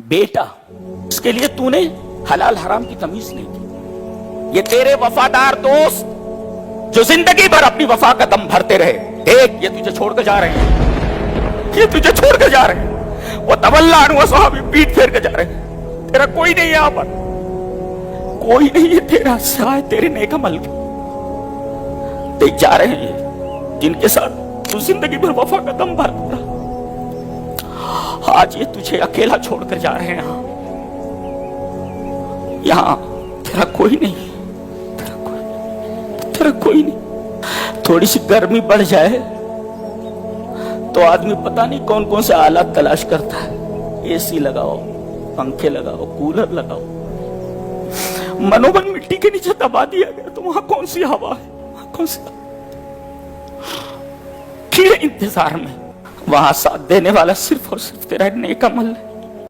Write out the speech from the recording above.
बेटा, इसके लिए तूने हलाल हराम की तमीज नहीं की। ये तेरे वफादार दोस्त जो जिंदगी भर अपनी वफा का दम भरते रहे, देख ये तुझे छोड़कर जा रहे हैं, ये तुझे छोड़कर जा रहे हैं। वो तवल्ला अन्हु सहाबी पीठ फेर कर जा रहे हैं। तेरा कोई नहीं है यहां पर, कोई नहीं है तेरा सिवाय तेरे नेक अमल के। देख जा रहे हैं ये जिनके साथ तू जिंदगी भर वफा का दम भरता, आज ये तुझे अकेला छोड़कर जा रहे हैं। यहां तेरा कोई नहीं, तेरा कोई नहीं। थोड़ी सी गर्मी बढ़ जाए तो आदमी पता नहीं कौन कौन से आलात तलाश करता है। एसी लगाओ, पंखे लगाओ, कूलर लगाओ। मनोबल मिट्टी के नीचे दबा दिया गया तो वहां कौन सी हवा है, वहां कौन सी इंतजार में। वहां साथ देने वाला सिर्फ और सिर्फ तेरा नेक अमल है।